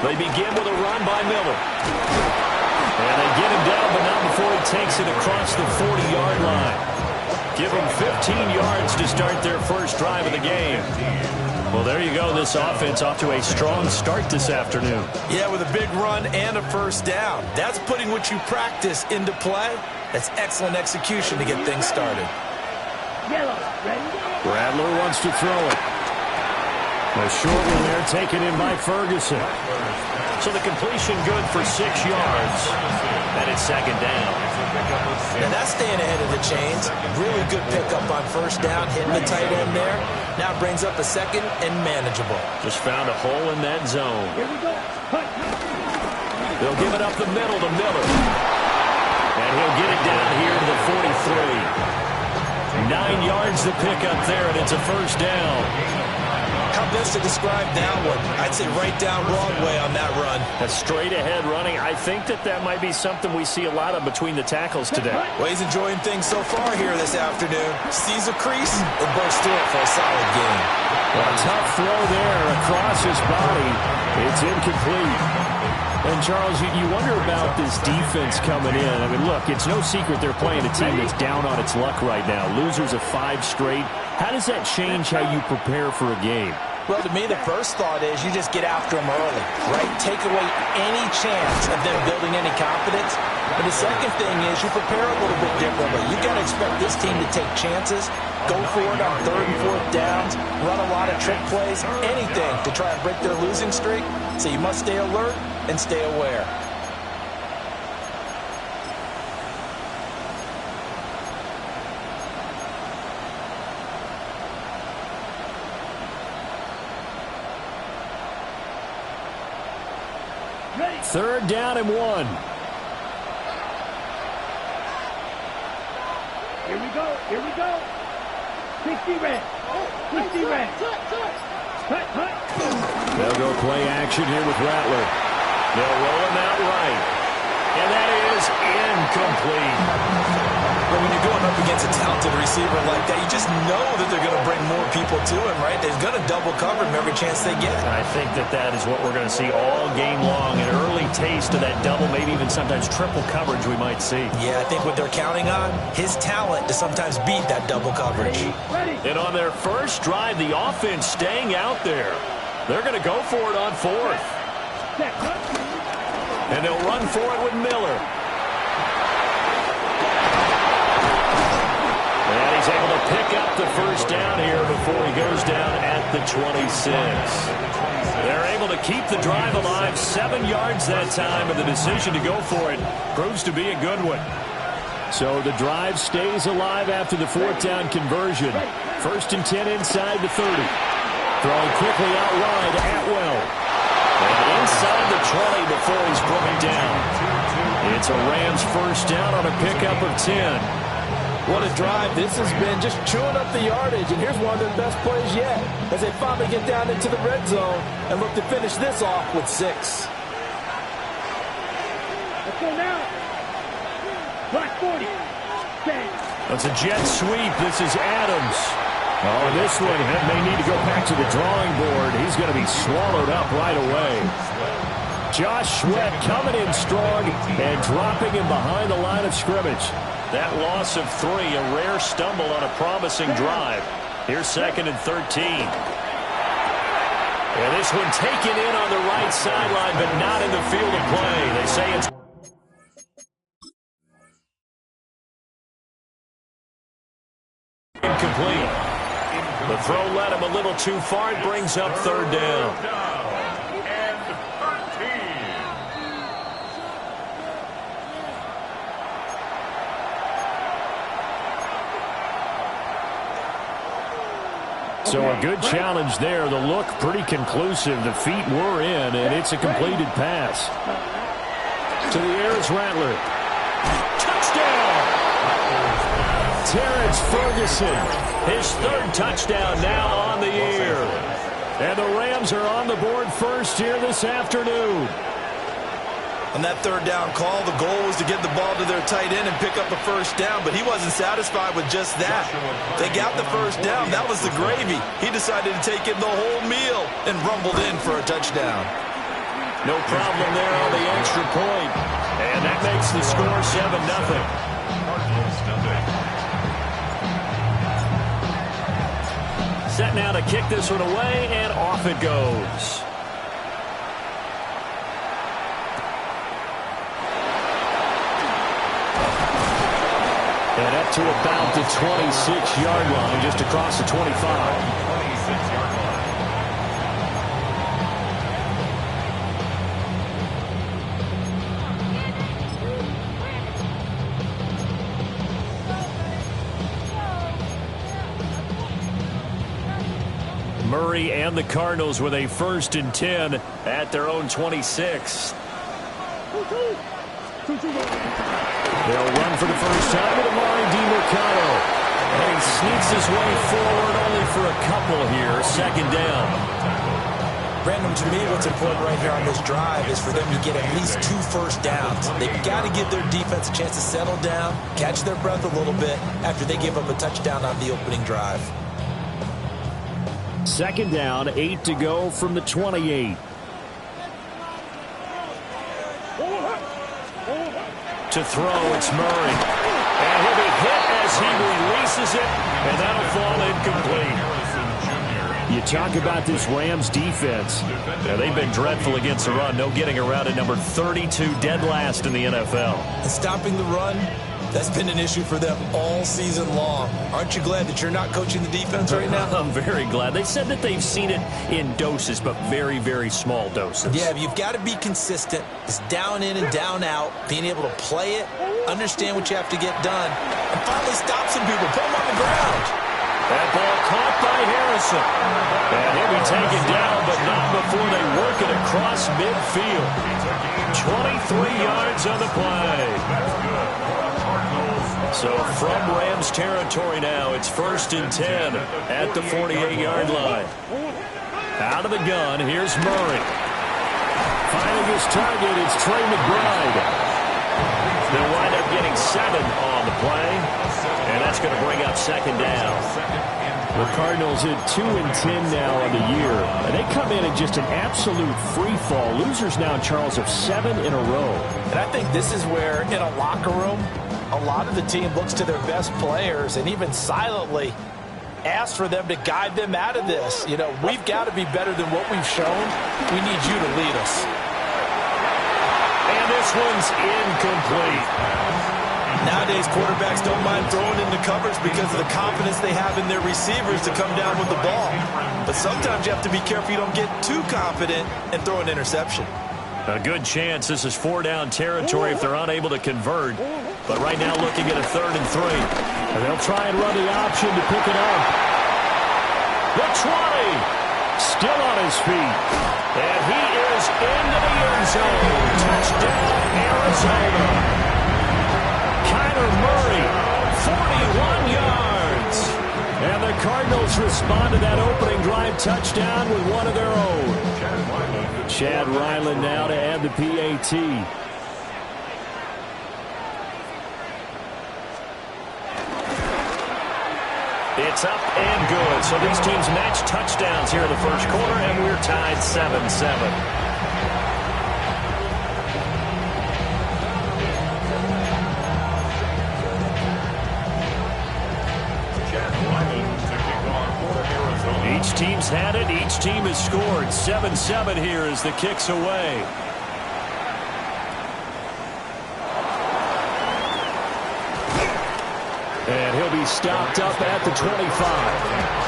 They begin with a run by Miller. And they get him down, but not before he takes it across the 40-yard line. Give them 15 yards to start their first drive of the game. Well, there you go. This offense off to a strong start this afternoon. Yeah, with a big run and a first down. That's putting what you practice into play. That's excellent execution to get things started. Rattler wants to throw it. A short one there taken in by Ferguson. So the completion good for 6 yards. And it's second down. And that's staying ahead of the chains. Really good pickup on first down, hitting the tight end there. Now brings up a second and manageable. Just found a hole in that zone. They'll give it up the middle to Miller. And he'll get it down here to the 43. 9 yards to pick up there, and it's a first down. How best to describe that one? I'd say right down Broadway on that run. A straight-ahead running. I think that might be something we see a lot of between the tackles today. Well, he's enjoying things so far here this afternoon. Sees a crease and bursts through it for a solid game. Well, a tough throw there across his body. It's incomplete. And, Charles, you wonder about this defense coming in. I mean, look, it's no secret they're playing a team that's down on its luck right now. Losers of 5 straight. How does that change how you prepare for a game? Well, to me, the first thought is you just get after them early, right? Take away any chance of them building any confidence. But the second thing is you prepare a little bit differently. You've got to expect this team to take chances, go for it on 3rd and 4th downs, run a lot of trick plays, anything to try and break their losing streak. So you must stay alert and stay aware. Third down and 1. Here we go. 60 red. 60 red. They'll go play action here with Rattler. They'll roll him out right. And that is incomplete. But when you're going up against a talented receiver like that, you just know that they're going to bring more people to him, right? They're going to double cover him every chance they get. I think that is what we're going to see all game long. An early taste of that double, maybe even sometimes triple coverage we might see. Yeah, I think what they're counting on, his talent to sometimes beat that double coverage. And on their first drive, the offense staying out there. They're going to go for it on 4th. And they'll run for it with Miller. And he's able to pick up the first down here before he goes down at the 26. They're able to keep the drive alive, 7 yards that time, and the decision to go for it proves to be a good one. So the drive stays alive after the 4th down conversion. 1st and 10 inside the 30. Throwing quickly out wide, Atwell. And inside the 20 before he's brought down. It's a Rams first down on a pickup of 10. What a drive. This has been just chewing up the yardage, and here's one of their best plays yet as they finally get down into the red zone and look to finish this off with 6. Let's go now. Black 40. That's a jet sweep. This is Adams. Oh, this one may need to go back to the drawing board. He's going to be swallowed up right away. Josh Sweat coming in strong and dropping him behind the line of scrimmage. That loss of 3, a rare stumble on a promising drive. Here's 2nd and 13. And this one taken in on the right sideline, but not in the field of play. They say it's incomplete. The throw led him a little too far. It brings up 3rd down. So a good challenge there. The look pretty conclusive. The feet were in, and it's a completed pass. To the air is Rattler. Touchdown! Terrence Ferguson, his 3rd touchdown now on the year. And the Rams are on the board first here this afternoon. On that third down call, the goal was to get the ball to their tight end and pick up a first down, but he wasn't satisfied with just that. They got the first down. That was the gravy. He decided to take in the whole meal and rumbled in for a touchdown. No problem there on the extra point. And that makes the score 7-0. Set now to kick this one away, and off it goes. And up to about the 26-yard line, just across the 25. 26-yard line. Murray and the Cardinals with a 1st and 10 at their own 26. They'll run for the first time with Amari DiMercado. And he sneaks his way forward only for a couple here. 2nd down. Brandon, to me, what's important right here on this drive is for them to get at least 2 first downs. They've got to give their defense a chance to settle down, catch their breath a little bit after they give up a touchdown on the opening drive. 2nd down, 8 to go from the 28. To throw, it's Murray. And he'll be hit as he releases it, and that'll fall incomplete. You talk about this Rams defense. Now, they've been dreadful against the run. No getting around it. Number 32, dead last in the NFL. And stopping the run, that's been an issue for them all season long. Aren't you glad that you're not coaching the defense right now? I'm very glad. They said that they've seen it in doses, but very, very small doses. Yeah, you've got to be consistent. It's down in and down out, being able to play it, understand what you have to get done, and finally stop some people, put them on the ground. That ball caught by Harrison. And he'll be taken down, but not before they work it across midfield. 23 yards on the play. So from Rams territory now, it's 1st and 10 at the 48-yard line. Out of the gun, here's Murray. Finding his target, it's Trey McBride. They'll wind up getting 7 on the play, and that's going to bring up 2nd down. The Cardinals at 2 and 10 now on the year, and they come in just an absolute free fall. Losers now, Charles, of 7 in a row. And I think this is where, in a locker room, a lot of the team looks to their best players and even silently asks for them to guide them out of this. You know, we've got to be better than what we've shown. We need you to lead us. And this one's incomplete. Nowadays, quarterbacks don't mind throwing into covers because of the confidence they have in their receivers to come down with the ball. But sometimes you have to be careful you don't get too confident and throw an interception. A good chance this is 4-down territory if they're unable to convert. But right now looking at a 3rd and 3. And they'll try and run the option to pick it up. The 20. Still on his feet. And he is into the end zone. Touchdown, Arizona. Kyler Murray, 41 yards. And the Cardinals respond to that opening drive touchdown with one of their own. Chad Ryland now to add the PAT. It's up and good. So these teams match touchdowns here in the first quarter, and we're tied 7-7. Each team's had it. Each team has scored. 7-7 here as the kick's away. And he'll be stopped up at the 25.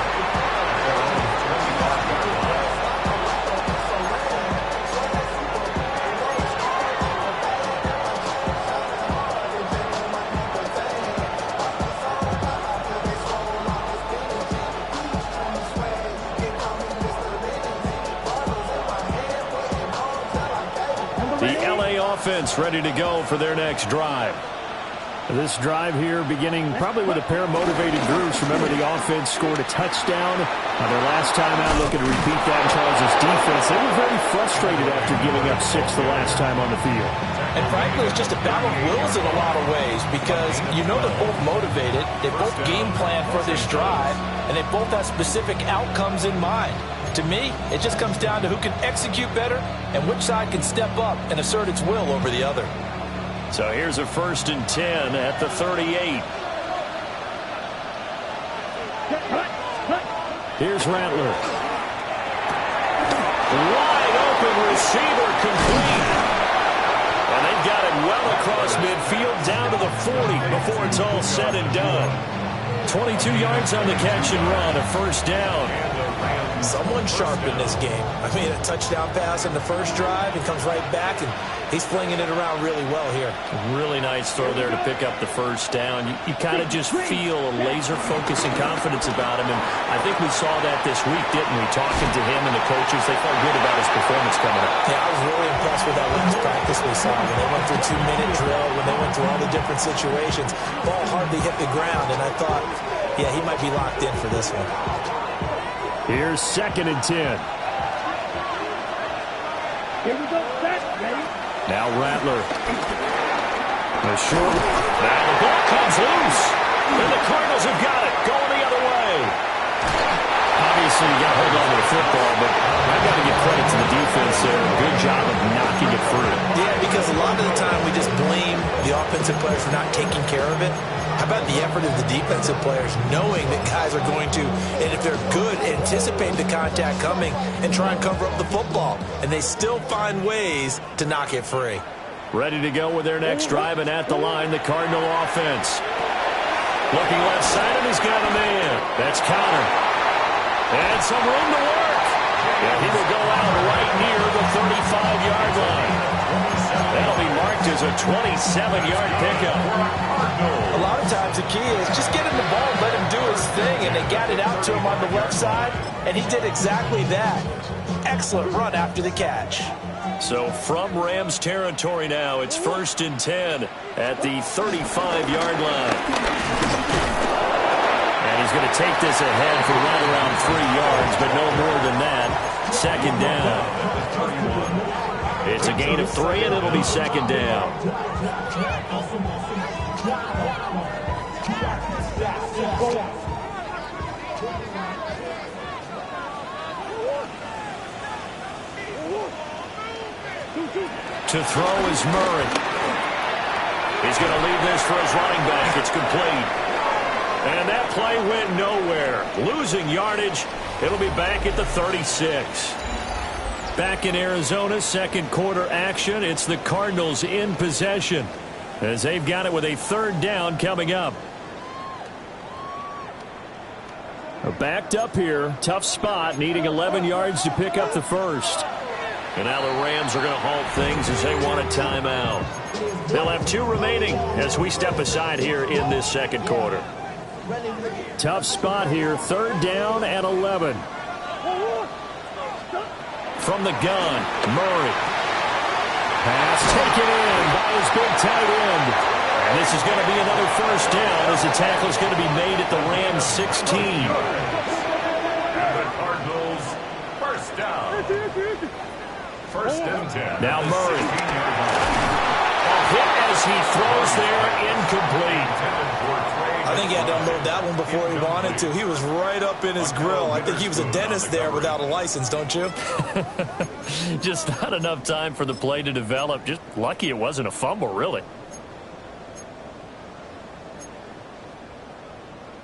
Offense ready to go for their next drive. This drive here beginning probably with a pair of motivated groups. Remember, the offense scored a touchdown Their last time out looking to repeat that in Charles' defense. They were very frustrated after giving up 6 the last time on the field. And frankly, it's just a battle of wills in a lot of ways because you know they're both motivated. They both game plan for this drive, and they both have specific outcomes in mind. To me, it just comes down to who can execute better and which side can step up and assert its will over the other. So here's a 1st and 10 at the 38. Here's Rattler. Wide open receiver complete. And they've got it well across midfield down to the 40 before it's all said and done. 22 yards on the catch and run, a 1st down. Someone sharp in this game. I mean, a touchdown pass on the first drive. He comes right back, and he's flinging it around really well here. Really nice throw there to pick up the 1st down. You kind of just feel a laser focus and confidence about him, and I think we saw that this week, didn't we? Talking to him and the coaches, they felt good about his performance coming up. Yeah, I was really impressed with that last practice we saw. When they went through 2-minute drill, when they went through all the different situations, ball hardly hit the ground, and I thought, yeah, he might be locked in for this one. Here's 2nd and 10. Here we go. Set. Ready? Now Rattler. The short. Now the ball comes loose. And the Cardinals have got it. Going the other way. Obviously, you got to hold on to the football, but I've got to give credit to the defense there. Good job of knocking it free. Yeah, because a lot of the time we just blame the offensive players for not taking care of it. How about the effort of the defensive players knowing that guys are going to, and if they're good, anticipate the contact coming and try and cover up the football. And they still find ways to knock it free. Ready to go with their next drive, and at the line, the Cardinal offense. Looking left side, and he's got a man. That's Connor. And some room to work. And he will go out right near the 35-yard line. That'll be marked as a 27-yard pickup. A lot of times the key is just get him the ball, let him do his thing, and they got it out to him on the left side, and he did exactly that. Excellent run after the catch. So from Rams territory now, it's 1st and 10 at the 35-yard line. And he's going to take this ahead for right around 3 yards, but no more than that. 2nd down. It's a gain of 3, and it'll be 2nd down. To throw is Murray. He's going to leave this for his running back. It's complete. And that play went nowhere. Losing yardage. It'll be back at the 36. Back in Arizona, 2nd quarter action. It's the Cardinals in possession as they've got it with a 3rd down coming up. Backed up here. Tough spot. Needing 11 yards to pick up the 1st. And now the Rams are going to halt things as they want a timeout. They'll have 2 remaining as we step aside here in this 2nd quarter. Tough spot here. 3rd down and 11. From the gun, Murray. Pass taken in by his big tight end. And this is going to be another 1st down as the tackle is going to be made at the Rams 16. And the Cardinals, 1st down. 1st and 10. Now Murray. A hit as he throws there, incomplete. I think he had to unload that one before he wanted to. He was right up in his grill. I think he was a dentist there without a license, don't you? Just not enough time for the play to develop. Just lucky it wasn't a fumble, really.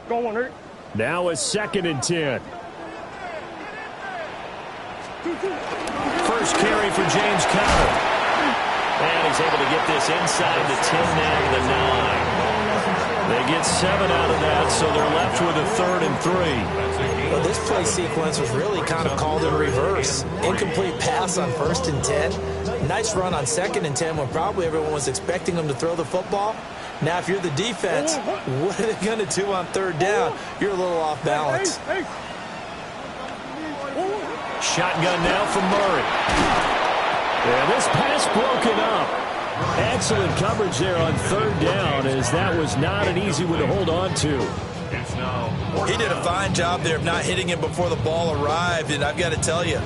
Go on, Hurt. Now a 2nd and 10. First carry for James Conner. And he's able to get this inside the 10 and the 9. They get 7 out of that, so they're left with a 3rd and 3. Well, this play sequence was really kind of called in reverse. Incomplete pass on 1st and 10. Nice run on 2nd and 10 when probably everyone was expecting them to throw the football. Now, if you're the defense, what are they going to do on 3rd down? You're a little off balance. Shotgun now from Murray. And this pass broken up. Excellent coverage there on 3rd down, as that was not an easy one to hold on to. It's now. He did a fine job there of not hitting him before the ball arrived, and I've got to tell you,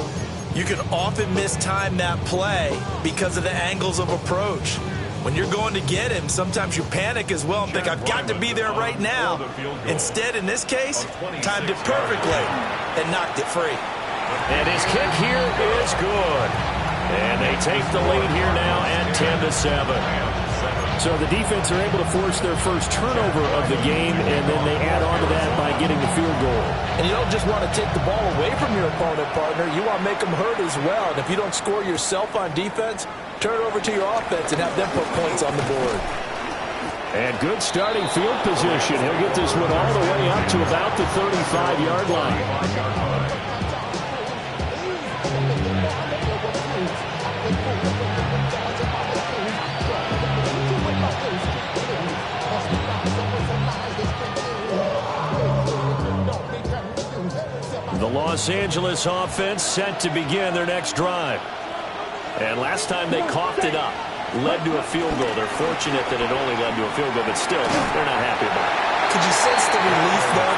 you can often mistime that play because of the angles of approach. When you're going to get him, sometimes you panic as well and think, I've got to be there right now. Instead, in this case, timed it perfectly and knocked it free. And his kick here is good. And they take the lead here now at 10-7. So the defense are able to force their first turnover of the game, and then they add on to that by getting the field goal. And you don't just want to take the ball away from your opponent, partner. You want to make them hurt as well. And if you don't score yourself on defense, turn it over to your offense and have them put points on the board. And good starting field position. He'll get this one all the way up to about the 35-yard line. The Los Angeles offense set to begin their next drive. And last time they coughed it up, led to a field goal. They're fortunate that it only led to a field goal, but still, they're not happy about it. Could you sense the relief, though,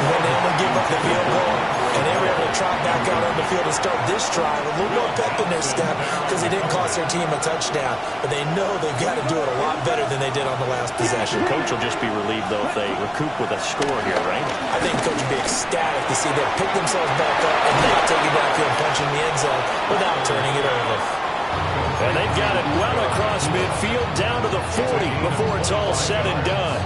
when they only give up the field goal and they were able to trot back out on the field and start this drive a little more pep in their step because they didn't cost their team a touchdown, but they know they've got to do it a lot better than they did on the last possession. Coach will just be relieved, though, if they recoup with a score here, right? I think Coach would be ecstatic to see them pick themselves back up and now take it downfield and punch in the end zone without turning it over. And they've got it well across midfield down to the 40 before it's all said and done.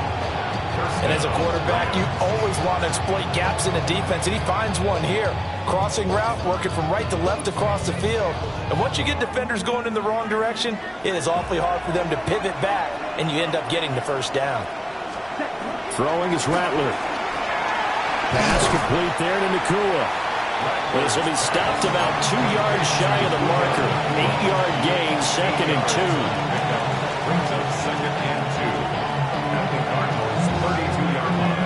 And as a quarterback, you always want to exploit gaps in the defense, and he finds one here. Crossing route, working from right to left across the field. And once you get defenders going in the wrong direction, it is awfully hard for them to pivot back, and you end up getting the first down. Throwing is Rattler. Pass complete there to Nakua. This will be stopped about 2 yards shy of the marker. 8-yard gain, 2nd and 2. Brings up 2nd and 2 at the Cardinals' 32-yard line.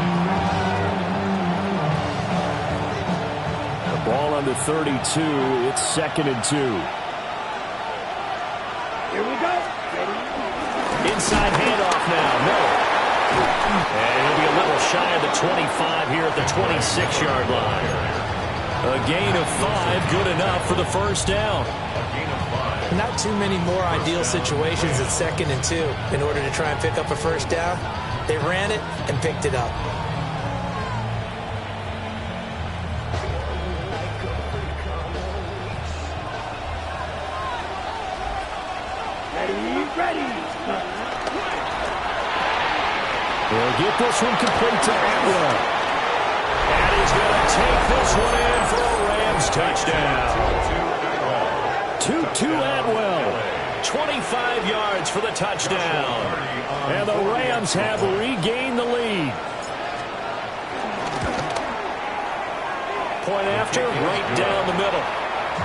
The ball on the 32. It's 2nd and 2. Here we go. Inside handoff now. No. And it'll be a little shy of the 25 here at the 26-yard line. A gain of 5, good enough for the first down. Not too many more ideal situations at 2nd and 2 in order to try and pick up a first down. They ran it and picked it up. Ready. They'll get this one complete to Atwell. And he's going to take this one in for a Rams touchdown. 2-2 Atwell. 25 yards for the touchdown. And the Rams have regained the lead. Point after, right down the middle.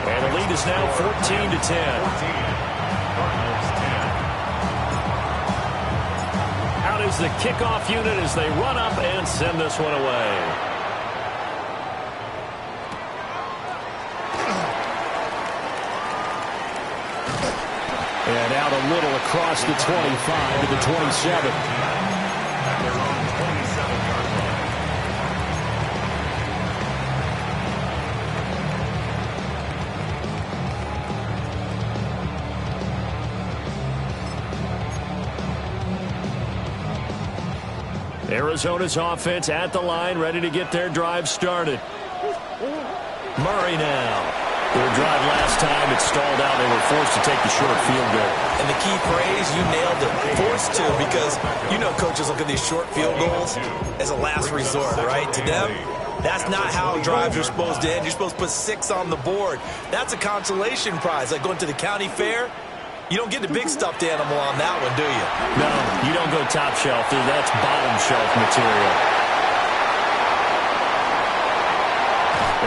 And the lead is now 14-10. Out is the kickoff unit as they run up and send this one away. And out a little across the 25 to the 27. Arizona's offense at the line, ready to get their drive started. Murray now. Their drive last time, it stalled out. They were forced to take the short field goal. And the key phrase, you nailed it. Forced to, because you know coaches look at these short field goals as a last resort, right? To them, that's not how drives are supposed to end. You're supposed to put 6 on the board. That's a consolation prize, like going to the county fair. You don't get the big stuffed animal on that one, do you? No, you don't go top shelf. That's bottom shelf material.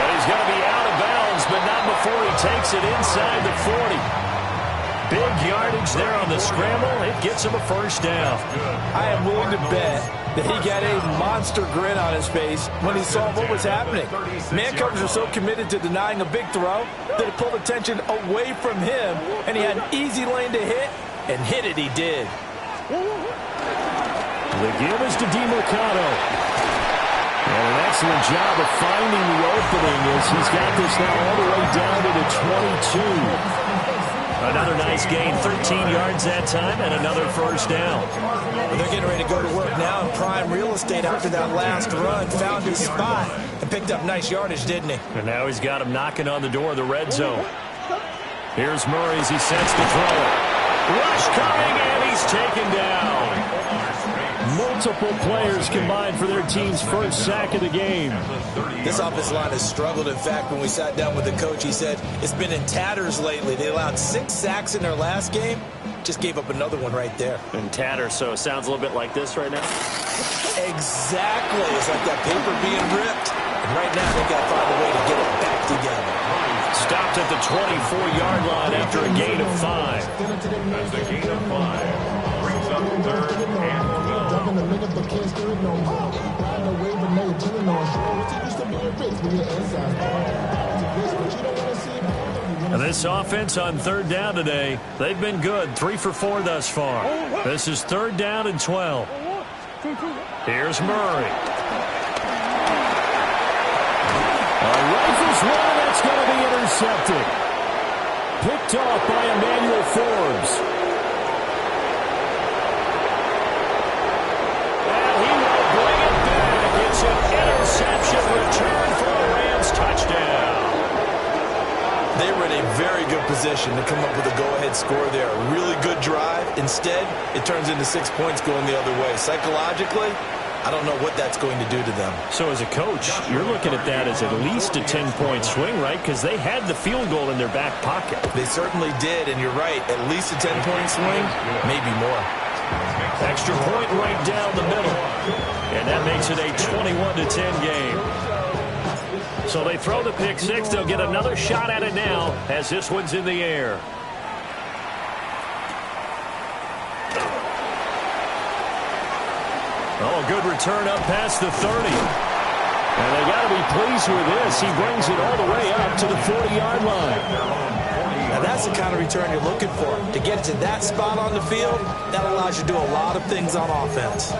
And he's going to be out of bounds, but not before he takes it inside the 40. Big yardage there on the scramble. It gets him a first down. I am willing to bet that he got a monster grin on his face when he saw what was happening. Man coverage are so committed to denying a big throw that it pulled attention away from him, and he had an easy lane to hit, and hit it he did. The give is to DeMercado. And an excellent job of finding the opening as he's got this now all the way down to the 22. Another nice gain, 13 yards that time, and another first down. Well, they're getting ready to go to work now in prime real estate after that last run. Found his spot and picked up nice yardage, didn't he? And now he's got him knocking on the door of the red zone. Here's Murray as he sets to throw it. Rush coming, and he's taken down. Multiple players combined for their team's first sack of the game. This offensive line has struggled. In fact, when we sat down with the coach, he said it's been in tatters lately. They allowed 6 sacks in their last game. Just gave up another one right there. In tatters, so it sounds a little bit like this right now. Exactly. It's like that paper being ripped. And right now, they've got to find a way to get it back together. Stopped at the 24-yard line after a gain of 5. That's a gain of 5. Brings up 3rd and 12. This offense on 3rd down today, they've been good. 3 for 4 thus far. This is 3rd down and 12. Here's Murray. Rifles one, that's going to be intercepted. Picked off by Emmanuel Forbes. And he will bring it back. It's an interception return for a Rams touchdown. They were in a very good position to come up with a go-ahead score there. A really good drive. Instead, it turns into 6 points going the other way. Psychologically, I don't know what that's going to do to them. So as a coach, you're looking at that as at least a 10-point swing, right? Because they had the field goal in their back pocket. They certainly did, and you're right. At least a 10-point swing, maybe more. Extra point right down the middle. And that makes it a 21-10 game. So they throw the pick 6. They'll get another shot at it now as this one's in the air. Oh, good return up past the 30. And they got to be pleased with this. He brings it all the way up to the 40-yard line. Now, that's the kind of return you're looking for. To get it to that spot on the field, that allows you to do a lot of things on offense.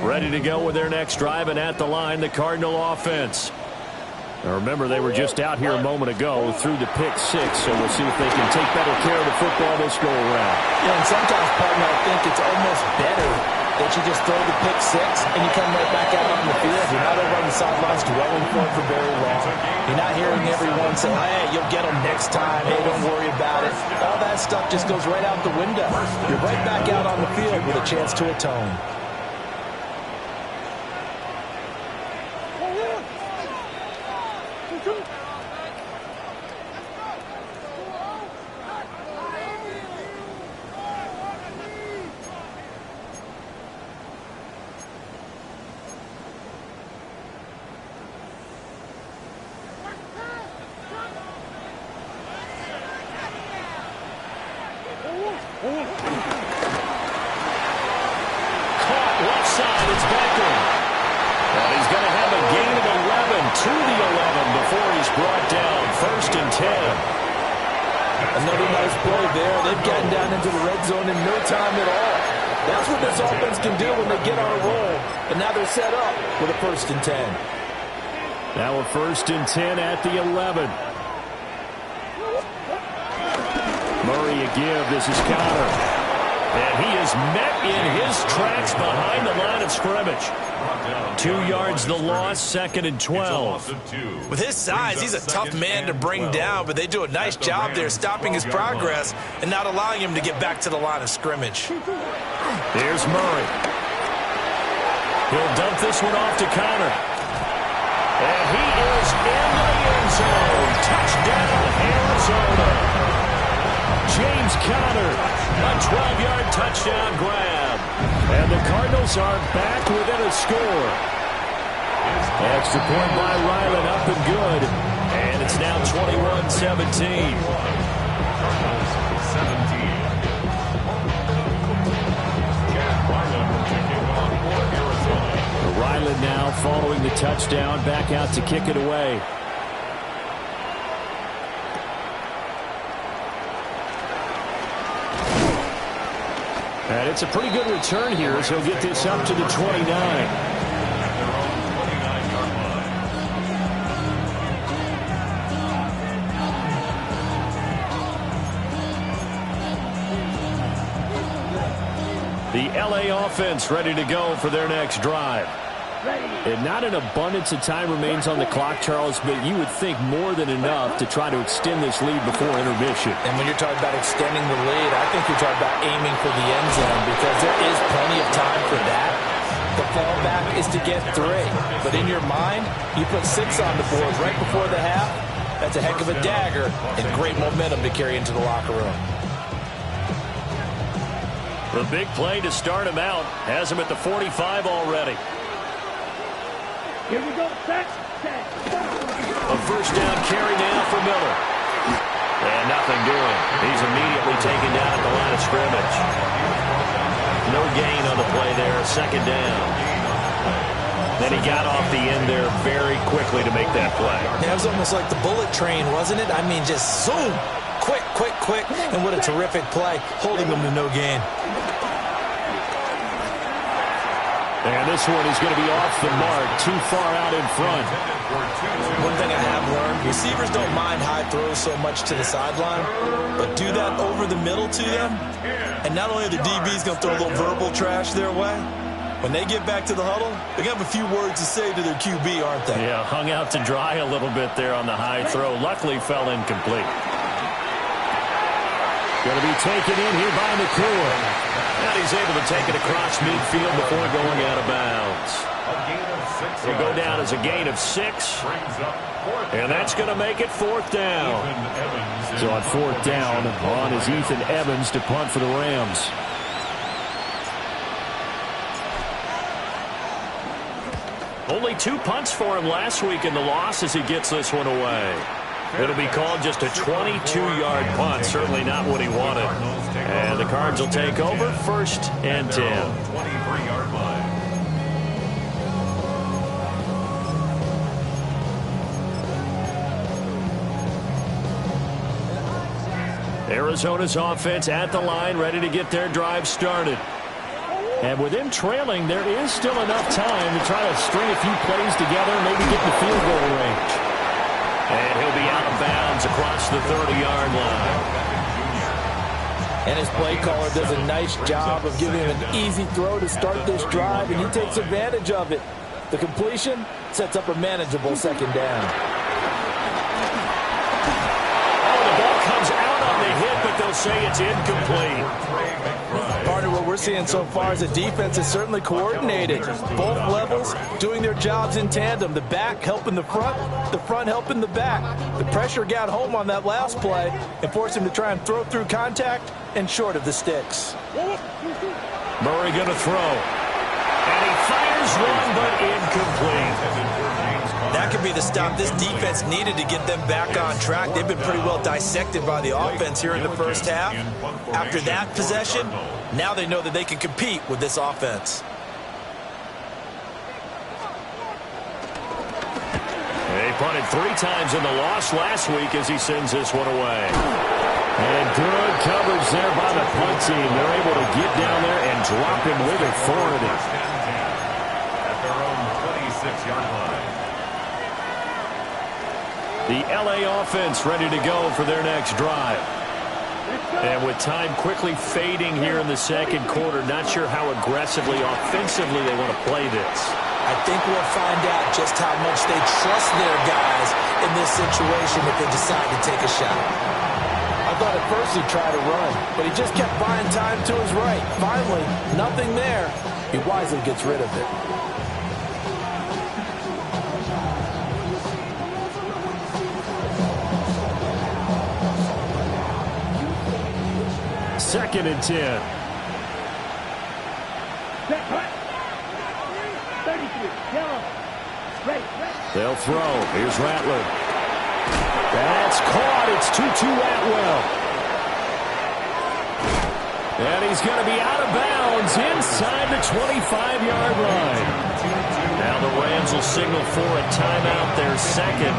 Ready to go with their next drive, and at the line, the Cardinal offense. Now remember, they were just out here a moment ago through the pick 6, so we'll see if they can take better care of the football this go-around. Yeah, and sometimes, partner, I think it's almost better that you just throw the pick 6 and you come right back out on the field. You're not over on the sidelines dwelling for it for very long. You're not hearing everyone say, hey, you'll get them next time. Hey, don't worry about it. All that stuff just goes right out the window. You're right back out on the field with a chance to atone. Caught left side, it's Beckham. And he's going to have a gain of 11 to the 11 before he's brought down. 1st and 10. Another nice play there. They've gotten down into the red zone in no time at all. That's what this offense can do when they get on a roll. And now they're set up with a 1st and 10. Now a 1st and 10 at the 11. Murray a give. This is Connor. And he is met in his tracks behind the line of scrimmage. 2 yards the loss, 2nd and 12. With his size, he's a tough man to bring down, but they do a nice job there stopping his progress and not allowing him to get back to the line of scrimmage. Here's Murray. He'll dump this one off to Connor. And he is in the end zone. Touchdown, Arizona. James Conner, a 12-yard touchdown grab. And the Cardinals are back within a score. Extra point by Ryland, up and good. And it's now 21-17. Ryland now following the touchdown, back out to kick it away. And it's a pretty good return here as he'll get this up to the 29. The LA offense ready to go for their next drive. And not an abundance of time remains on the clock, Charles, but you would think more than enough to try to extend this lead before intermission. And when you're talking about extending the lead, I think you're talking about aiming for the end zone because there is plenty of time for that. The fallback is to get 3. But in your mind, you put 6 on the board right before the half. That's a heck of a dagger and great momentum to carry into the locker room. The big play to start him out has him at the 45 already. Here we go. Set. A first down carry now for Miller. And nothing doing. He's immediately taken down at the line of scrimmage. No gain on the play there. Second down. Then he got off the end there very quickly to make that play. Yeah, it was almost like the bullet train, wasn't it? I mean, just zoom. Quick. And what a terrific play, holding them to no gain. And this one is going to be off the mark, too far out in front. One thing I have learned, receivers don't mind high throws so much to the sideline, but do that over the middle to them, and not only are the DBs going to throw a little verbal trash their way, when they get back to the huddle, they're going to have a few words to say to their QB, aren't they? Yeah, hung out to dry a little bit there on the high throw. Luckily, fell incomplete. Going to be taken in here by McCoy. And he's able to take it across midfield before going out of bounds. It'll go down as a gain of 6. And that's going to make it 4th down. So on 4th down, on is Ethan Evans to punt for the Rams. Only 2 punts for him last week in the loss as he gets this one away. It'll be called just a 22-yard punt. Certainly not what he wanted. And the Cards will take over 1st and 10. 23-yard line. Arizona's offense at the line, ready to get their drive started. And with them trailing, there is still enough time to try to string a few plays together and maybe get in the field goal range. And he'll be out of bounds across the 30-yard line. And his play caller does a nice job of giving him an easy throw to start this drive, and he takes advantage of it. The completion sets up a manageable 2nd down. Oh, the ball comes out on the hit, but they'll say it's incomplete. Partner, what we're seeing so far is the defense is certainly coordinated. Both levels doing their jobs in tandem. The back helping the front helping the back. The pressure got home on that last play and forced him to try and throw through contact and short of the sticks. Murray going to throw. And he fires one, but incomplete. That could be the stop this defense needed to get them back on track. They've been pretty well dissected by the offense here in the first half. After that possession, now they know that they can compete with this offense. They punted 3 times in the loss last week as he sends this one away. And good coverage there by the punt team. They're able to get down there and drop him with authority. At their own 26-yard line. The LA offense ready to go for their next drive. And with time quickly fading here in the second quarter, not sure how aggressively, offensively they want to play this. I think we'll find out just how much they trust their guys in this situation if they decide to take a shot. I thought at first he'd try to run, but he just kept buying time to his right. Finally, nothing there. He wisely gets rid of it. Second and 10. They'll throw. Here's Rattler. That's caught. It's Tutu Atwell. And he's going to be out of bounds inside the 25-yard line. Now the Rams will signal for a timeout, their second.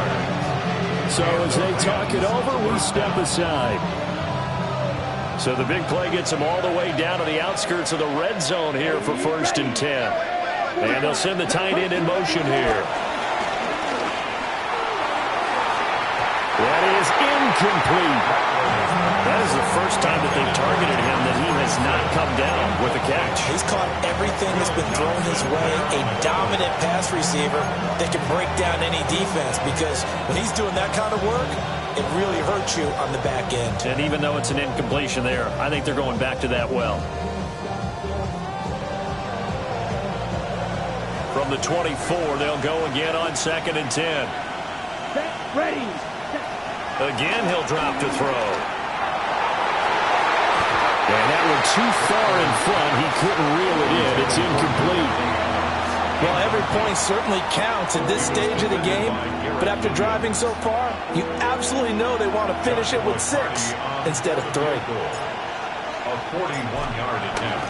So as they talk it over, we step aside. So the big play gets him all the way down to the outskirts of the red zone here for 1st and 10. And they'll send the tight end in motion here. That is incomplete. That is the first time that they've targeted him that he has not come down with a catch. He's caught everything that's been thrown his way. A dominant pass receiver that can break down any defense, because when he's doing that kind of work, it really hurts you on the back end. And even though it's an incompletion there, I think they're going back to that well. From the 24, they'll go again on 2nd and 10. Set, ready. Again, he'll drop to throw. And that one too far in front. He couldn't reel it in. It's incomplete. Well, every point certainly counts at this stage of the game. But after driving so far, you absolutely know they want to finish it with 6 instead of 3. A 41-yard attempt.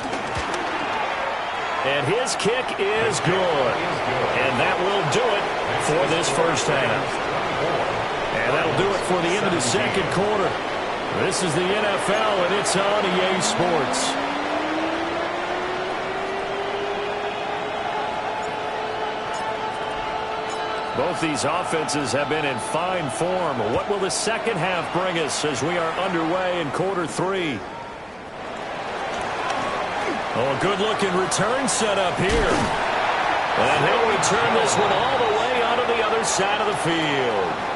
And his kick is good. And that will do it for this first half. And that'll do it for the end of the second quarter. This is the NFL, and it's on EA Sports. Both these offenses have been in fine form. What will the second half bring us as we are underway in quarter 3? Oh, a good-looking return set up here. And he'll return this one all the way onto the other side of the field.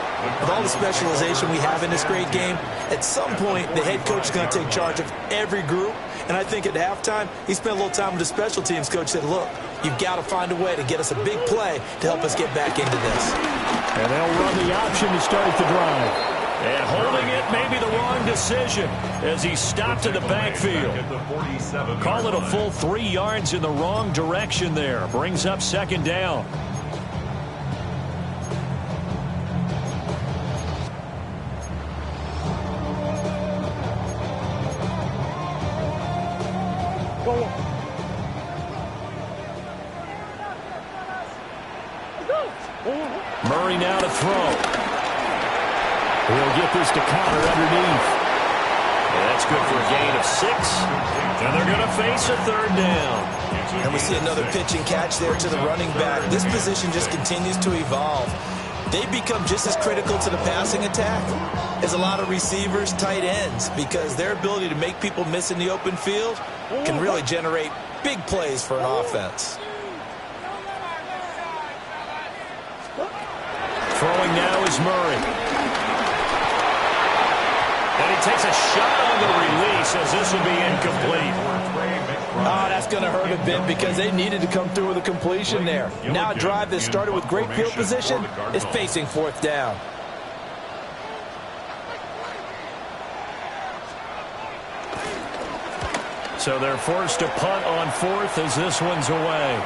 With all the specialization we have in this great game, at some point the head coach is going to take charge of every group. And I think at halftime, he spent a little time with the special teams coach, said, look, you've got to find a way to get us a big play to help us get back into this. And they'll run the option to start the drive. And holding it may be the wrong decision as he stopped in the backfield. Call it a full 3 yards in the wrong direction there. Brings up 2nd down. Murray now to throw. He'll get this to counter underneath. And that's good for a gain of 6. And they're going to face a 3rd down. And we see another pitch and catch there to the running back. This position just continues to evolve. They become just as critical to the passing attack as a lot of receivers, tight ends, because their ability to make people miss in the open field can really generate big plays for an offense. Throwing now is Murray. And he takes a shot on the release as this will be incomplete. Oh, that's going to hurt a bit because they needed to come through with a completion there. Now a drive that started with great field position is facing 4th down. So they're forced to punt on 4th as this one's away.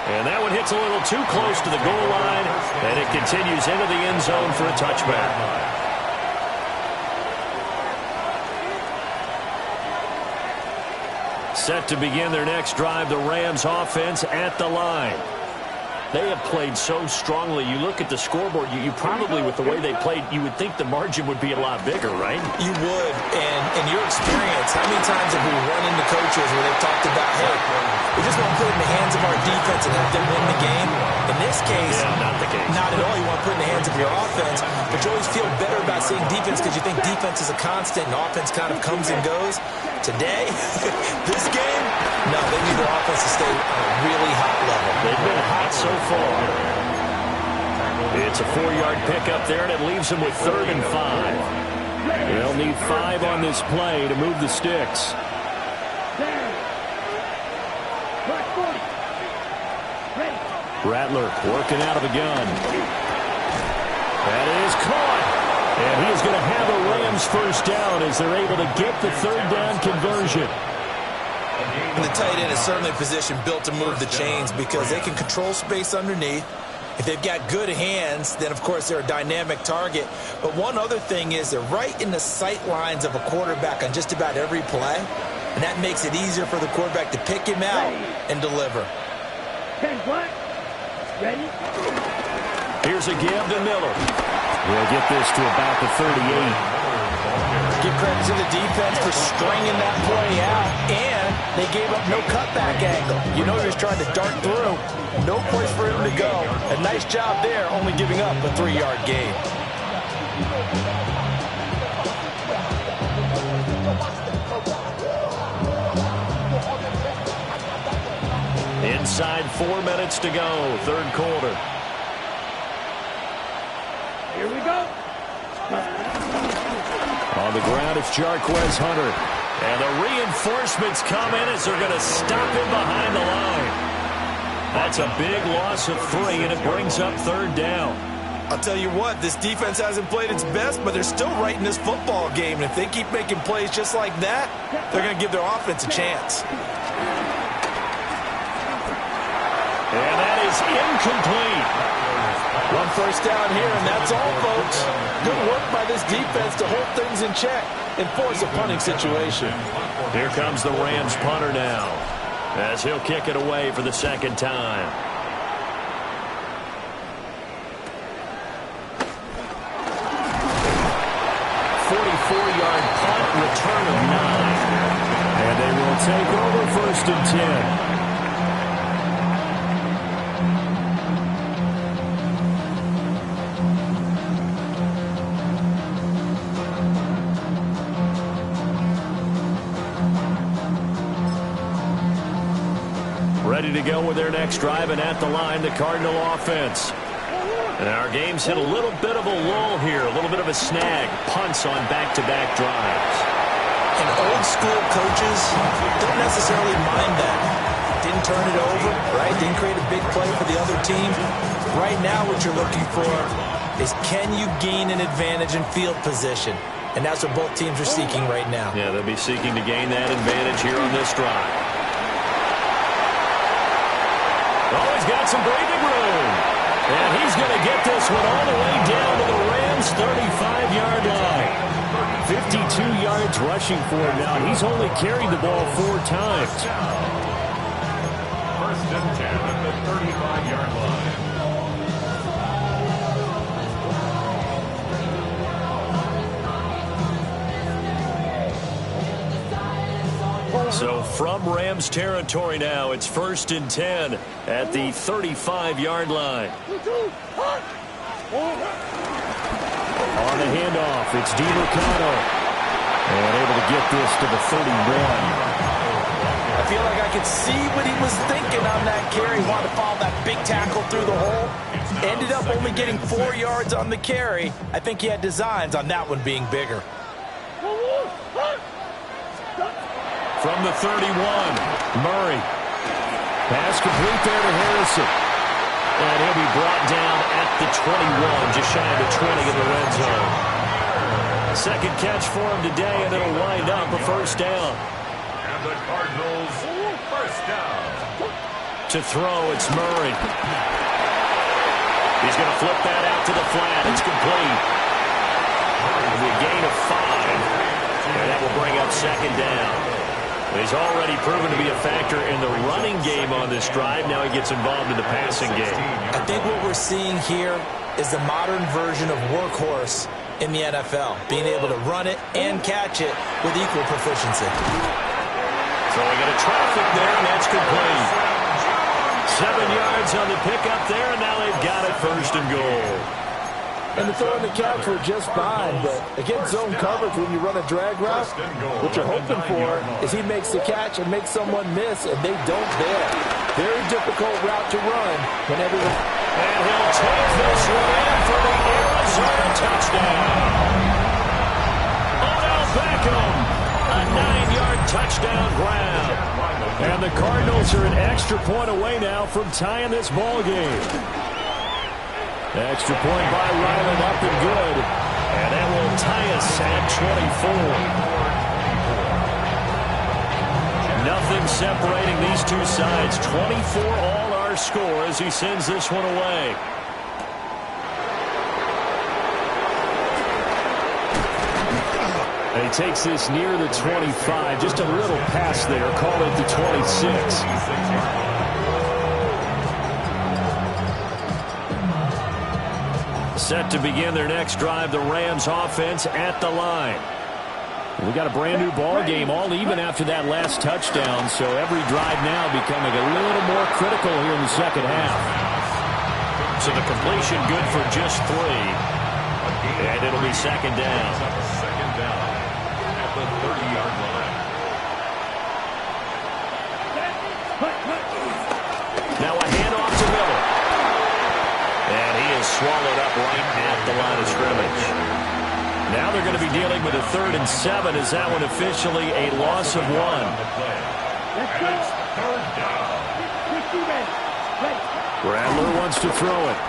And that one hits a little too close to the goal line, and it continues into the end zone for a touchback. Set to begin their next drive, the Rams offense at the line. They have played so strongly. You look at the scoreboard, you probably, with the way they played, you would think the margin would be a lot bigger, right? You would. And in your experience, how many times have we run into coaches where they've talked about, hey, we just want to put it in the hands of our defense and have them win the game? In this case, not the case. Not at all. You want to put it in the hands of your offense, but you always feel better about seeing defense because you think defense is a constant and offense kind of comes and goes. Today, this game, no, they need their offense to stay on a really hot level. They've been hot so far. It's a 4-yard pickup there, and it leaves them with 3rd and 5. They'll need 5 on this play to move the sticks. Rattler working out of a gun. That is caught. And he is going to have a Rams first down as they're able to get the 3rd down conversion. And the tight end is certainly a position built to move the chains because they can control space underneath. If they've got good hands, then, of course, they're a dynamic target. But one other thing is they're right in the sight lines of a quarterback on just about every play. And that makes it easier for the quarterback to pick him out and deliver. 10 black. Ready? Here's a give to Miller. We'll get this to about the 38. Give credit to the defense for stringing that play out, and they gave up no cutback angle. You know he was trying to dart through. No place for him to go. A nice job there, only giving up a 3-yard gain. Inside 4 minutes to go, third quarter. Here we go. On the ground, it's Jarquez Hunter. And the reinforcements come in as they're going to stop him behind the line. That's a big loss of 3, and it brings up third down. I'll tell you what, this defense hasn't played its best, but they're still right in this football game. And if they keep making plays just like that, they're going to give their offense a chance. And that is incomplete. 1 first down here, and that's all, folks. Good work by this defense to hold things in check and force a punting situation. Here comes the Rams punter now, as he'll kick it away for the second time. Punt, return of 9. And they will take over first and 10. Ready to go with their next drive, and at the line, the Cardinal offense. And our game's hit a little bit of a lull here, a little bit of a snag. Punts on back-to-back drives. And old-school coaches don't necessarily mind that. Didn't turn it over, right? Didn't create a big play for the other team. Right now what you're looking for is, can you gain an advantage in field position? And that's what both teams are seeking right now. Yeah, they'll be seeking to gain that advantage here on this drive. Oh, he's got some breathing room. And he's going to get this one all the way down to the Rams' 35-yard line. 52 yards rushing for him now. He's only carried the ball 4 times. First and 10 at the 35-yard line. So from Rams territory now, it's first and 10 at the 35-yard line. On the handoff, it's DiMercado. And able to get this to the 31. I feel like I could see what he was thinking on that carry. He wanted to follow that big tackle through the hole. Ended up only getting 4 yards on the carry. I think he had designs on that one being bigger. From the 31, Murray. Pass complete there to Harrison. And he'll be brought down at the 21, just shy of the 20 in the red zone. Second catch for him today, and it'll wind up a first down. And the Cardinals, first down. To throw, it's Murray. He's going to flip that out to the flat. It's complete. It'll be a gain of 5. And that will bring up second down. He's already proven to be a factor in the running game on this drive. Now he gets involved in the passing game. I think what we're seeing here is the modern version of workhorse in the NFL, being able to run it and catch it with equal proficiency. Throwing into traffic there, and that's complete. 7 yards on the pickup there, and now they've got it first and goal. And the throw in the catch were just fine, but against zone coverage, when you run a drag route, what you're hoping for is he makes the catch and makes someone miss, and they don't there. Very difficult route to run when everyone... And he'll take this one in for the Arizona touchdown. Odell Beckham, a 9-yard touchdown grab. And the Cardinals are an extra point away now from tying this ball game. Extra point by Ryland, up and good. And that will tie us at 24. Nothing separating these two sides. 24 all our score as he sends this one away. And he takes this near the 25. Just a little pass there. Call it the 26. Set to begin their next drive, the Rams offense at the line. We got a brand new ball game, all even after that last touchdown, so every drive now becoming a little more critical here in the second half. So the completion good for just 3, and it'll be second down. Second down at the 30-yard line. Now a handoff to Miller. And he is swallowed up right at the line of scrimmage. Now they're going to be dealing with a 3rd and 7. Is that one officially a loss of 1? Let's go. Third down. Rattler wants to throw it.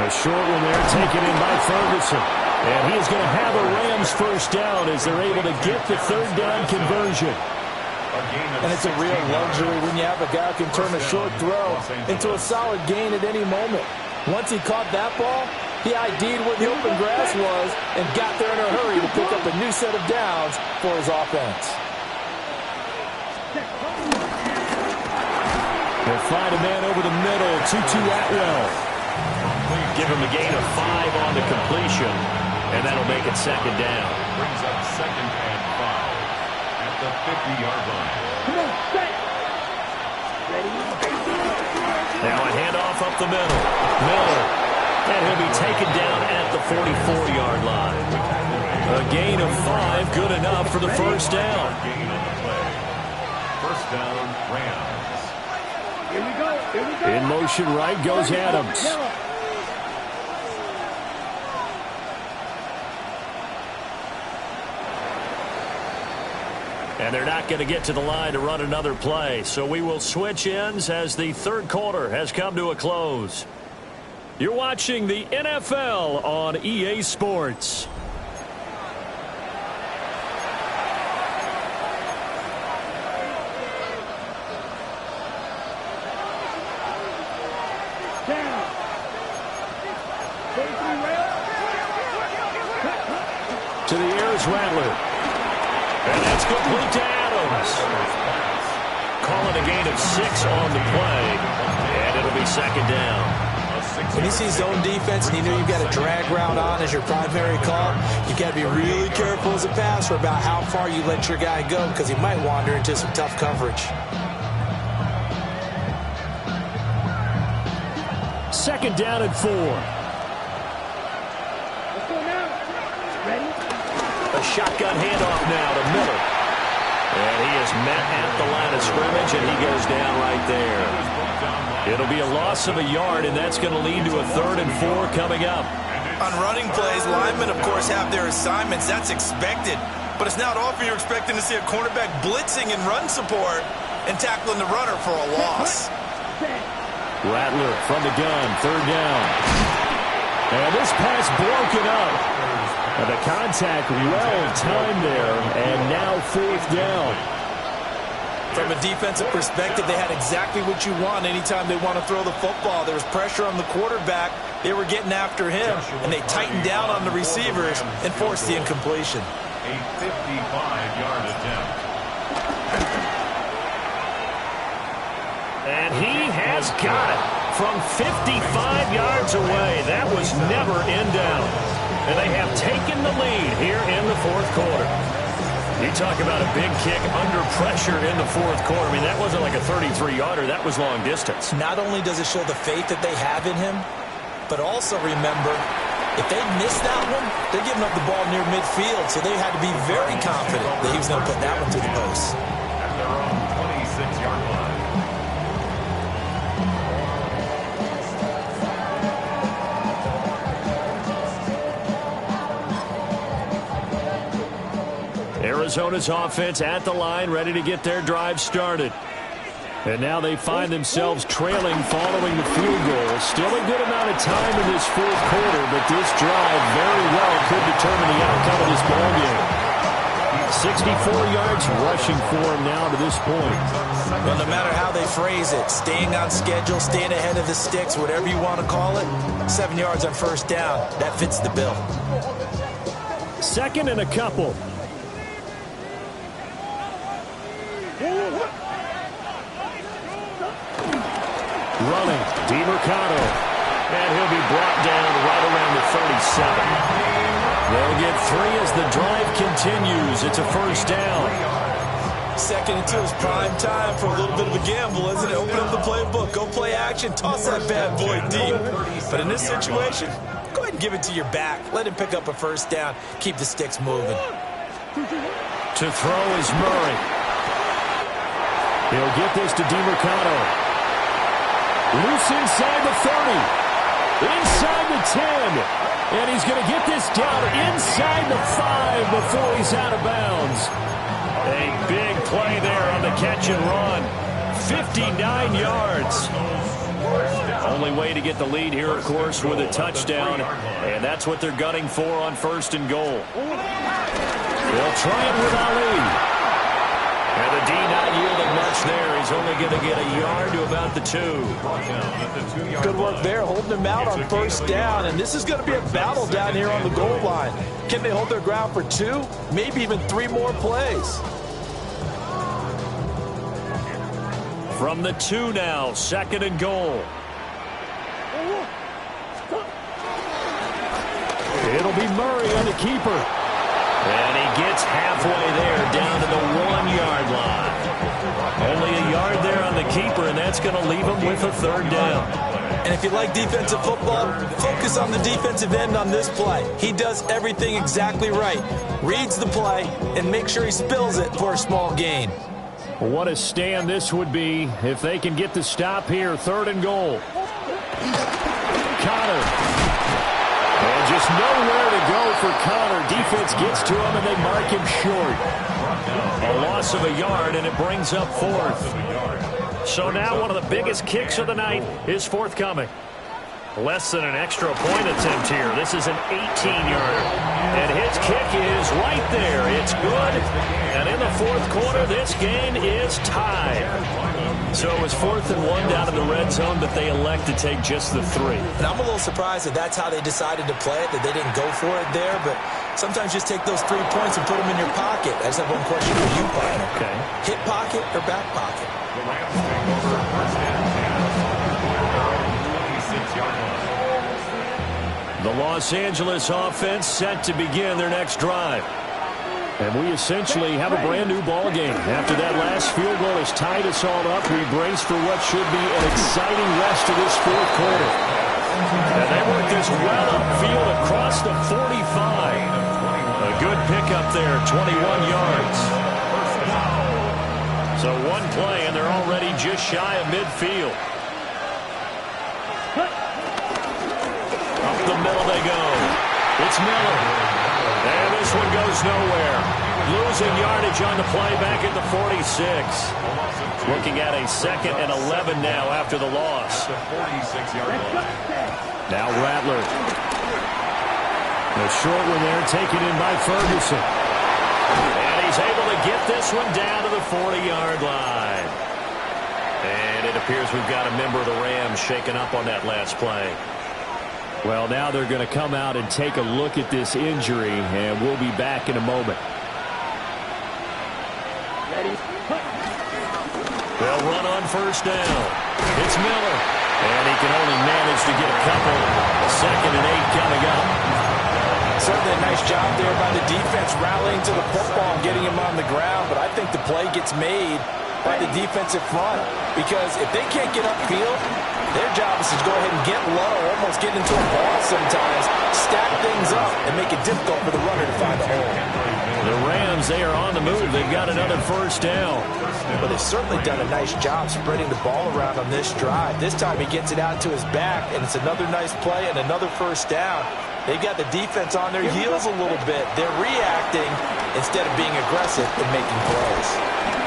A short one there taken in by Ferguson. And he is going to have a Rams first down as they're able to get the 3rd down conversion. And it's a real luxury when you have a guy who can turn a short throw into a solid gain at any moment. Once he caught that ball, he ID'd where the open grass was and got there in a hurry to pick up a new set of downs for his offense. They'll find a man over the middle, Tutu Atwell. Give him a gain of 5 on the completion, and that'll make it second down. Brings up 2nd and 5 at the 50-yard line. Come on, set. Ready? Now a handoff up the middle. Miller. And he'll be taken down at the 44-yard line. A gain of 5, good enough for the first down. Gain on the play. First down, Rams. Here we go. Here we go. In motion right goes Adams. And they're not going to get to the line to run another play. So we will switch ends as the 3rd quarter has come to a close. You're watching the NFL on EA Sports. Down. To the air is Rattler. And that's complete to Adams. Calling a gain of 6 on the play. And it'll be second down. When you see zone defense and you know you've got a drag route on as your primary call, you've got to be really careful as a passer about how far you let your guy go because he might wander into some tough coverage. Second down and 4. Let's go now. Ready? A shotgun handoff now to Miller. And he is met at the line of scrimmage, and he goes down right there. It'll be a loss of a yard, and that's going to lead to a 3rd and 4 coming up. On running plays, linemen, of course, have their assignments. That's expected. But it's not often you're expecting to see a cornerback blitzing in run support and tackling the runner for a loss. Rattler from the gun, 3rd down. And this pass broken up. And the contact well timed there, and now 4th down. From a defensive perspective, they had exactly what you want anytime they want to throw the football. There was pressure on the quarterback. They were getting after him, and they tightened down on the receivers and forced the incompletion. A 55-yard attempt. And he has got it from 55 yards away. That was never in doubt. And they have taken the lead here in the 4th quarter. You talk about a big kick under pressure in the 4th quarter. I mean, that wasn't like a 33-yarder. That was long distance. Not only does it show the faith that they have in him, but also remember, if they miss that one, they're giving up the ball near midfield, so they had to be very confident that he was going to put that one to the post. At their own 26-yard line. Arizona's offense at the line, ready to get their drive started. And now they find themselves trailing following the field goal. Still a good amount of time in this 4th quarter, but this drive very well could determine the outcome of this ballgame. 64 yards rushing for him now to this point. Well, no matter how they phrase it, staying on schedule, staying ahead of the sticks, whatever you want to call it, 7 yards on first down, that fits the bill. 2nd and a couple. Running, DeMercado. And he'll be brought down right around the 37. They'll get 3 as the drive continues. It's a first down. 2nd and 2 is prime time for a little bit of a gamble, isn't it? Open up the playbook, go play action, toss that bad boy deep. But in this situation, go ahead and give it to your back. Let him pick up a first down. Keep the sticks moving. To throw is Murray. He'll get this to DiMercato. Loose inside the 30. Inside the 10. And he's going to get this down inside the 5 before he's out of bounds. A big play there on the catch and run. 59 yards. Only way to get the lead here, of course, with a touchdown. And that's what they're gunning for on 1st and goal. They'll try it with Ali. And the D not yielding much there. He's only going to get a yard to about the 2. Good work there, holding him out on 1st down. And this is going to be a battle down here on the goal line. Can they hold their ground for 2, maybe even 3 more plays? From the 2 now, 2nd and goal. It'll be Murray on the keeper. And he gets halfway there, down to the 1-yard line. Only a yard there on the keeper, and that's going to leave him with a 3rd down. And if you like defensive football, focus on the defensive end on this play. He does everything exactly right. Reads the play and makes sure he spills it for a small gain. What a stand this would be if they can get the stop here. 3rd and goal. Connor. And just nowhere to go for Connor. Defense gets to him and they mark him short. A loss of a yard and it brings up 4th. So now one of the biggest kicks of the night is forthcoming. Less than an extra point attempt here. This is an 18-yarder. And his kick is right there. It's good. And in the 4th quarter, this game is tied. So it was 4th and 1 down in the red zone, but they elect to take just the 3. And I'm a little surprised that that's how they decided to play it, that they didn't go for it there. But sometimes just take those 3 points and put them in your pocket. I just have one question for you, partner. Okay. Hip pocket or back pocket? The Rams take over 1st and 10. 26-yard line. The Los Angeles offense set to begin their next drive. And we essentially have a brand new ball game. After that last field goal has tied us all up, we brace for what should be an exciting rest of this 4th quarter. And they work this well upfield across the 45. A good pickup there, 21 yards. So one play, and they're already just shy of midfield. Up the middle they go. It's Miller. And this one goes nowhere. Losing yardage on the play back at the 46. Looking at a 2nd and 11 now after the loss. Now Rattler. The short one there taken in by Ferguson. And he's able to get this one down to the 40-yard line. And it appears we've got a member of the Rams shaken up on that last play. Well, now they're going to come out and take a look at this injury, and we'll be back in a moment. They'll run on 1st down. It's Miller, and he can only manage to get a couple. 2nd and 8 coming up. Certainly a nice job there by the defense rallying to the football and getting him on the ground, but I think the play gets made by the defensive front because if they can't get upfield, their job is to go ahead and get low, almost get into a ball sometimes, stack things up, and make it difficult for the runner to find a hole. The Rams, they are on the move. They've got another 1st down. But they've certainly done a nice job spreading the ball around on this drive. This time he gets it out to his back, and it's another nice play and another 1st down. They've got the defense on their heels a little bit. They're reacting instead of being aggressive and making plays.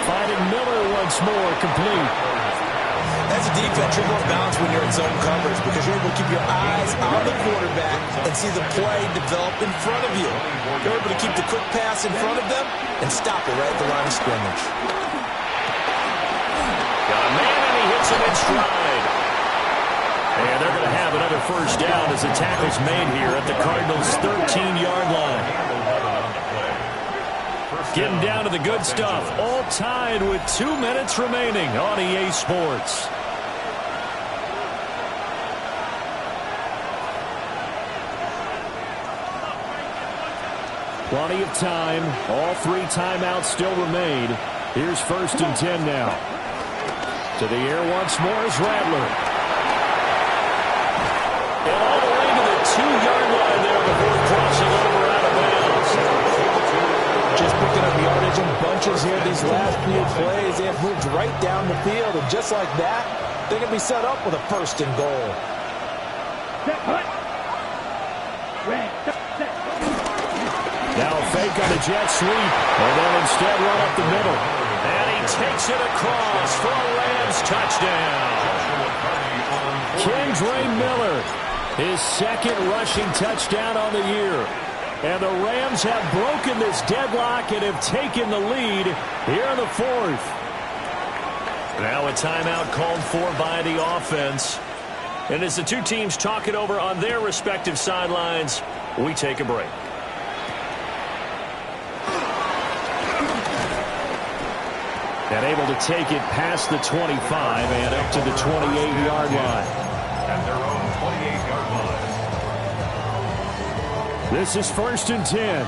Finding Miller once more, complete. As a defense, you're more balanced when you're in zone coverage because you're able to keep your eyes on the quarterback and see the play develop in front of you. You're able to keep the quick pass in front of them and stop it right at the line of scrimmage. Got a man, and he hits him in stride. And they're going to have another 1st down as the tackle's made here at the Cardinals' 13-yard line. Getting down to the good stuff. All tied with 2 minutes remaining on EA Sports. Plenty of time. All 3 timeouts still remain. Here's 1st and 10 now. To the air once more is Rattler. And all the way to the 2-yard line there before crossing over out of bounds. Just picking up yardage in bunches here these last few plays. They have moved right down the field, and just like that, they can be set up with a 1st and goal. Set, hut. Red, set. Now a fake on the jet sweep, and then instead run up the middle. And he takes it across for a Rams touchdown. Kendra Miller, his 2nd rushing touchdown on the year. And the Rams have broken this deadlock and have taken the lead here in the 4th. Now a timeout called for by the offense. And as the 2 teams talk it over on their respective sidelines, we take a break. And able to take it past the 25 and up to the 28-yard line. At their own 28-yard line. This is 1st and 10.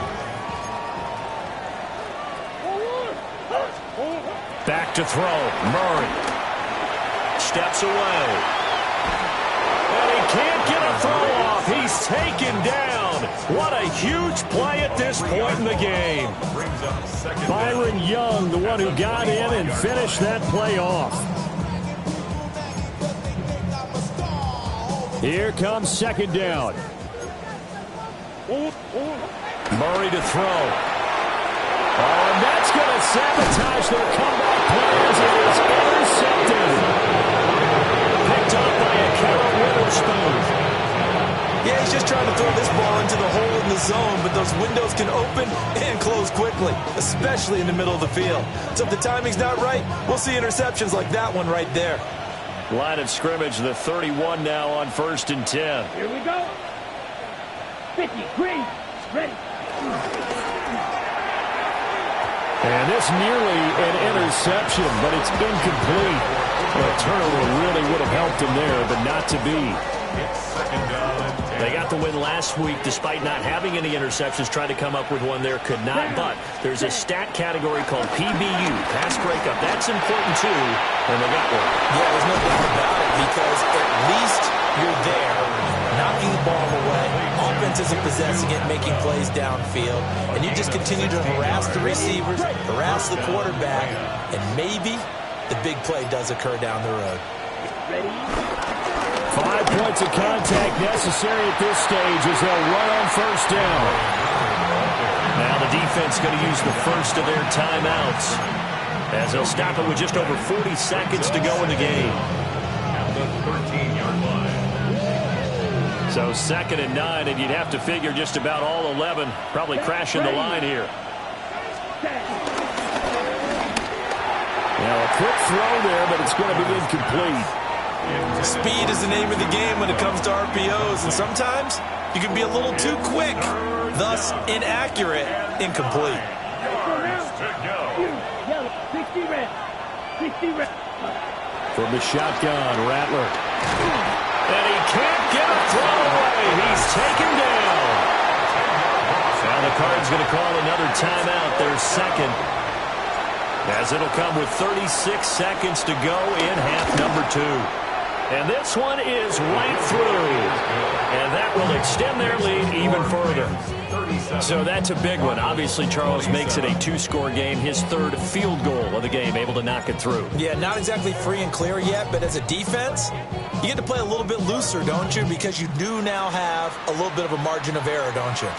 Back to throw. Murray steps away. And he can't get a throw off. He's taken down. What a huge play at this point in the game. Byron Young, the one who got in and finished that play off. Here comes 2nd down. Murray to throw. Oh, and that's going to sabotage their comeback plans. It is intercepted. Picked up by a Carol Witherspoon. Yeah, he's just trying to throw this ball into the hole in the zone, but those windows can open and close quickly, especially in the middle of the field. So if the timing's not right, we'll see interceptions like that one right there. Line of scrimmage, the 31 now on 1st and 10. Here we go. 50, green, ready. And this nearly an interception, but it's incomplete. Well, a turnover really would have helped him there, but not to be. It's 2nd down and 10. They got the win last week despite not having any interceptions. Tried to come up with one there, could not. But there's a stat category called PBU, pass breakup. That's important too, and they got one. Yeah, there's no doubt about it, because at least you're there, knocking the ball away. Offense isn't possessing it, making plays downfield. And you just continue to harass the receivers, harass the quarterback, and maybe the big play does occur down the road. Ready. 5 points of contact necessary at this stage as they'll run on 1st down. Now the defense going to use the first of their timeouts as they'll stop it with just over 40 seconds to go in the game. At the 13-yard line. So 2nd and 9, and you'd have to figure just about all 11 probably crashing the line here. Now a quick throw there, but it's going to be incomplete. Speed is the name of the game when it comes to RPOs, and sometimes you can be a little too quick, thus inaccurate, incomplete. Yellow, 60 red. 60 red. From the shotgun, Rattler. And he can't get a throw away. He's taken down. Now the Cards going to call another timeout, their 2nd. As it'll come with 36 seconds to go in half number 2. And this one is right through. And that will extend their lead even further. So that's a big one. Obviously, Charles makes it a 2-score game. His 3rd field goal of the game, able to knock it through. Yeah, not exactly free and clear yet, but as a defense, you get to play a little bit looser, don't you? Because you do now have a little bit of a margin of error, don't you?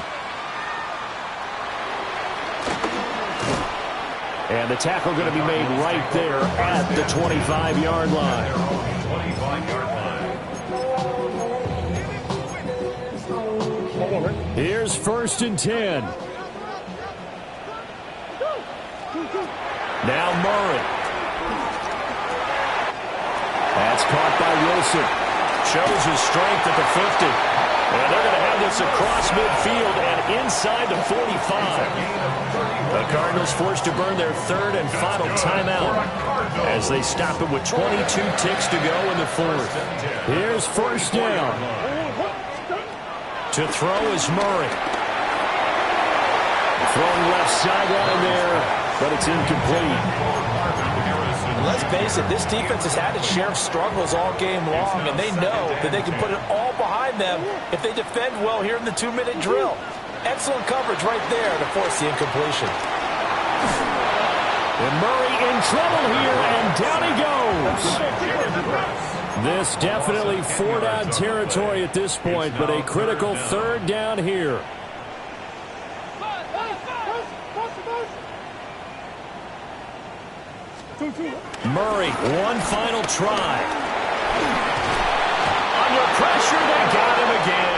And the tackle going to be made right there at the 25-yard line. 25-yard line. Here's 1st and 10. Now Murray. That's caught by Wilson. Shows his strength at the 50. And they're going to have this across midfield and inside the 45. The Cardinals forced to burn their 3rd and final timeout as they stop it with 22 ticks to go in the 4th. Here's 1st down. To throw is Murray. Throwing left sideline there, but it's incomplete. And let's face it, this defense has had its share of struggles all game long, and they know that they can put it all behind them if they defend well here in the 2-minute drill. Excellent coverage right there to force the incompletion. And Murray in trouble here, and down he goes. This definitely 4-down territory at this point, but a critical 3rd down here. Murray, one final try. Under pressure, they got him again.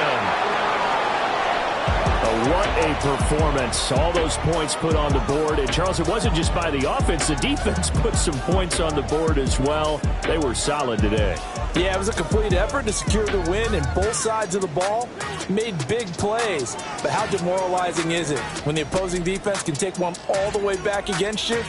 What a performance. All those points put on the board. And, Charles, it wasn't just by the offense. The defense put some points on the board as well. They were solid today. Yeah, it was a complete effort to secure the win, and both sides of the ball made big plays. But how demoralizing is it when the opposing defense can take one all the way back against you?